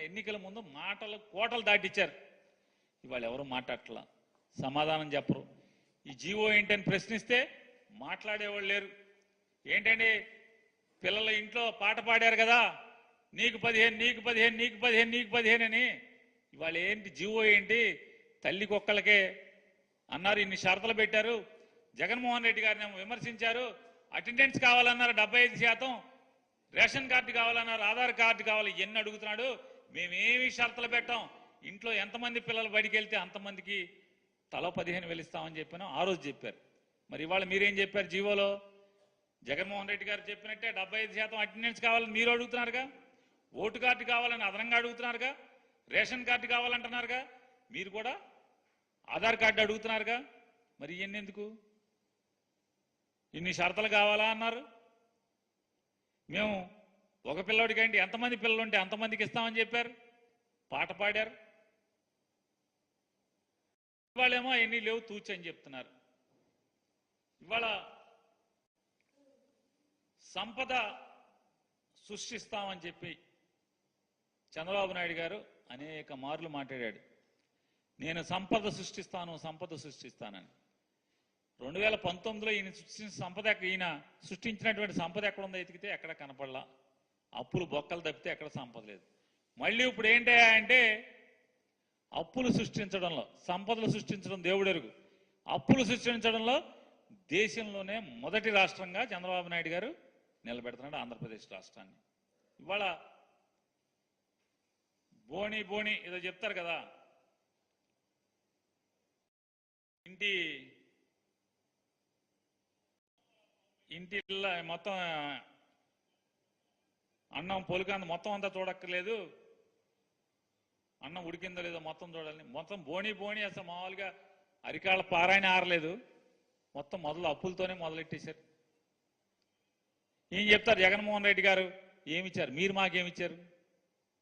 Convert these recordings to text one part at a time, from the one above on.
ఎన్నికల ముందు మాటలు కోటలు దాటిచ్చారు. ఇవాళ ఎవరు మాట్లాడట్లా, సమాధానం చెప్పరు. ఈ జీవో ఏంటని ప్రశ్నిస్తే మాట్లాడేవాళ్ళు లేరు. ఏంటండి పిల్లల ఇంట్లో పాట పాడారు కదా, నీకు 15 నీకు 15 నీకు 15 నీకు 15 అని. ఇవాళ ఏంటి జీవో ఏంటి? తల్లికి ఒక్కళ్ళకే అన్నారు, ఇన్ని షరతులు పెట్టారు. జగన్మోహన్ రెడ్డి గారిని విమర్శించారు. అటెండెన్స్ కావాలన్నారు 75%, రేషన్ కార్డు కావాలన్నారు, ఆధార్ కార్డు కావాలి, ఎన్ని అడుగుతున్నాడు. మేమేమి షరతులు పెట్టాం, ఇంట్లో ఎంతమంది పిల్లలు బడికి వెళ్తే అంతమందికి తలో 15,000 ఇస్తామని చెప్పాను ఆ రోజు చెప్పారు. మరి ఇవాళ మీరేం చెప్పారు జీవోలో? జగన్మోహన్ రెడ్డి గారు చెప్పినట్టే 75% అటెండెన్స్ కావాలని మీరు అడుగుతున్నారుగా, ఓటు కార్డు కావాలని అదనంగా అడుగుతున్నారుగా, రేషన్ కార్డు కావాలంటున్నారుగా, మీరు కూడా ఆధార్ కార్డు అడుగుతున్నారుగా. మరి ఇవన్నీ ఎందుకు? ఇన్ని షరతులు కావాలా అన్నారు. మేము ఒక పిల్లోడికంటే ఎంతమంది పిల్లలు ఉంటే అంతమందికి ఇస్తామని చెప్పారు, పాట పాడారు. ఇవాళేమో ఎన్ని లేవు తూచి అని చెప్తున్నారు. ఇవాళ సంపద సృష్టిస్తామని చెప్పి చంద్రబాబు నాయుడు గారు అనేక మార్లు మాట్లాడాడు. నేను సంపద సృష్టిస్తానని. 2019లో ఈయన సృష్టించిన సంపద, ఈయన సృష్టించినటువంటి సంపద ఎక్కడ ఉందో ఎతికితే ఎక్కడ కనపడలా. అప్పులు బొక్కలు తప్పితే ఎక్కడ సంపద లేదు. మళ్ళీ ఇప్పుడు ఏంటి అంటే అప్పులు సృష్టించడంలో, సంపదలు సృష్టించడం దేవుడెరుగు, అప్పులు సృష్టించడంలో దేశంలోనే మొదటి రాష్ట్రంగా చంద్రబాబు నాయుడు గారు నిలబెడుతున్నాడు ఆంధ్రప్రదేశ్ రాష్ట్రాన్ని. ఇవాళ బోణి ఏదో చెప్తారు కదా, ఇంటి మొత్తం అన్నం పొలికంద మొత్తం అంతా చూడక్కర్లేదు, అన్నం ఉడికిందో లేదో మొత్తం చూడాలని. మొత్తం బోణి అసలు మామూలుగా అరికాళ్ళ పారాయణ ఆరలేదు, మొత్తం మొదలు అప్పులతోనే మొదలెట్టేశారు. ఏం చెప్తారు జగన్మోహన్ రెడ్డి గారు? ఏమిచ్చారు? మీరు మాకేమిచ్చారు?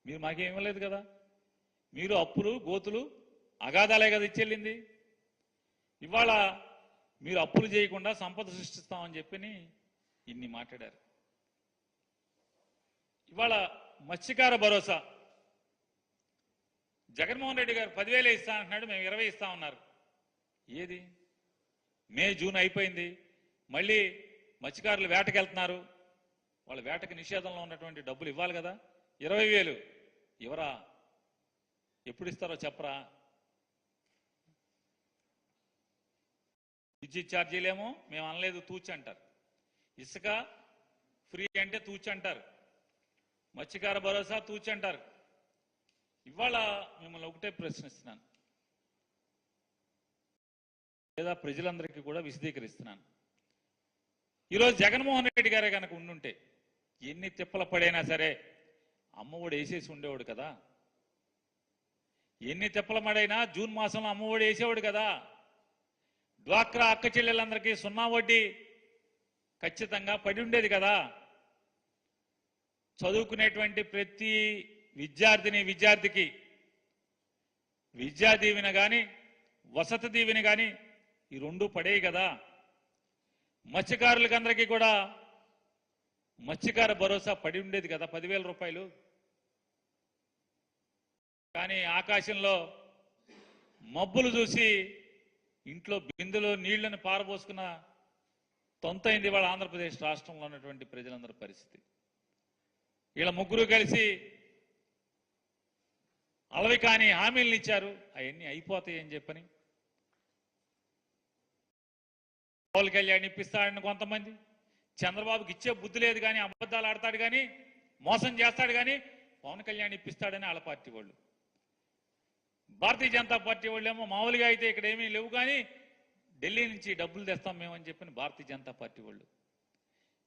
మీరు మాకేమివ్వలేదు కదా. మీరు అప్పులు గోతులు అగాధాలే కదా ఇచ్చెళ్ళింది. ఇవాళ మీరు అప్పులు చేయకుండా సంపద సృష్టిస్తామని చెప్పి ఇన్ని మాట్లాడారు. ఇవాళ మత్స్యకార భరోసా జగన్మోహన్ రెడ్డి గారు 10,000 ఇస్తా అంటున్నాడు, మేము 20 ఇస్తామన్నారు. ఏది? మే జూన్ అయిపోయింది, మళ్ళీ మత్స్యకారులు వేటకి వెళ్తున్నారు, వాళ్ళ వేటకి నిషేధంలో ఉన్నటువంటి డబ్బులు ఇవ్వాలి కదా. 20,000 ఇవరా? ఎప్పుడు ఇస్తారో చెప్పరా? విద్యుత్ ఛార్జీలేమో మేము అనలేదు తూచి అంటారు, ఇసుక ఫ్రీ అంటే తూచి అంటారు, మత్స్యకార భరోసా తూచి అంటారు. ఇవాళ మిమ్మల్ని ఒకటే ప్రశ్నిస్తున్నాను, లేదా ప్రజలందరికీ కూడా విశదీకరిస్తున్నాను. ఈరోజు జగన్మోహన్ రెడ్డి గారే కనుక ఉండుంటే ఎన్ని తిప్పలు పడైనా సరే అమ్మఒడి వేసేసి ఉండేవాడు కదా. ఎన్ని తిప్పల మడైనా జూన్ మాసంలో అమ్మఒడి వేసేవాడు కదా. డ్వాక్రా అక్క చెల్లెలందరికీ 0 వడ్డీ ఖచ్చితంగా పడి ఉండేది కదా. చదువుకునేటువంటి ప్రతి విద్యార్థికి విద్యా దీవెన కానీ వసతి దీవెన కానీ ఈ 2 పడేవి కదా. మత్స్యకారులకి అందరికీ కూడా మత్స్యకార భరోసా పడి ఉండేది కదా, 10,000 రూపాయలు. కానీ ఆకాశంలో మబ్బులు చూసి ఇంట్లో బిందులో నీళ్లను పారబోసుకున్న తొంతైంది వాళ్ళ ఆంధ్రప్రదేశ్ రాష్ట్రంలో ఉన్నటువంటి ప్రజలందరి పరిస్థితి. వీళ్ళ ముగ్గురు కలిసి అలవి కాని హామీలను ఇచ్చారు, అవన్నీ అయిపోతాయని చెప్పని. పవన్ కళ్యాణ్ ఇప్పిస్తాడని కొంతమంది, చంద్రబాబుకి ఇచ్చే బుద్ధి లేదు కానీ అబద్ధాలు ఆడతాడు కానీ మోసం చేస్తాడు కానీ పవన్ కళ్యాణ్ ఇప్పిస్తాడని వాళ్ళ పార్టీ వాళ్ళు. భారతీయ జనతా పార్టీ వాళ్ళేమో మామూలుగా అయితే ఇక్కడ ఏమీ లేవు కానీ ఢిల్లీ నుంచి డబ్బులు తెస్తాం మేమని చెప్పని భారతీయ జనతా పార్టీ వాళ్ళు.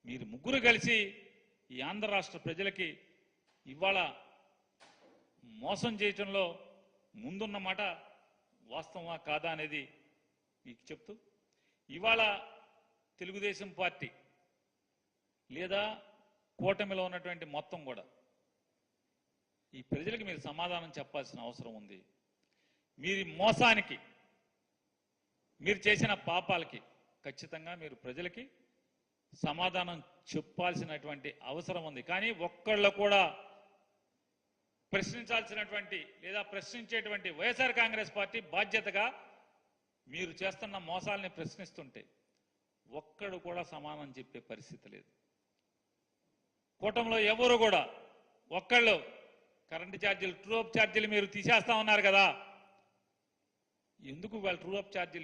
మీరు ముగ్గురు కలిసి ఈ ఆంధ్ర రాష్ట్ర ప్రజలకి ఇవాళ మోసం చేయటంలో ముందున్నమాట వాస్తవమా కాదా అనేది మీకు చెప్తూ, ఇవాళ తెలుగుదేశం పార్టీ లేదా కూటమిలో ఉన్నటువంటి మొత్తం కూడా ఈ ప్రజలకు మీరు సమాధానం చెప్పాల్సిన అవసరం ఉంది. మీరు మోసానికి, మీరు చేసిన పాపాలకి ఖచ్చితంగా మీరు ప్రజలకి సమాధానం చెప్పాల్సినటువంటి అవసరం ఉంది. కానీ ఒక్కళ్ళు కూడా ప్రశ్నించాల్సినటువంటి లేదా ప్రశ్నించేటువంటి వైఎస్ఆర్ కాంగ్రెస్ పార్టీ బాధ్యతగా మీరు చేస్తున్న మోసాలని ప్రశ్నిస్తుంటే ఒక్కడు కూడా సమానం చెప్పే పరిస్థితి లేదు. కూటమిలో ఎవరు కూడా ఒక్కళ్ళు కరెంటు ఛార్జీలు ట్రూ అప్ ఛార్జీలు మీరు తీసేస్తా ఉన్నారు కదా, ఎందుకు వాళ్ళు ట్రూ అప్ ఛార్జీలు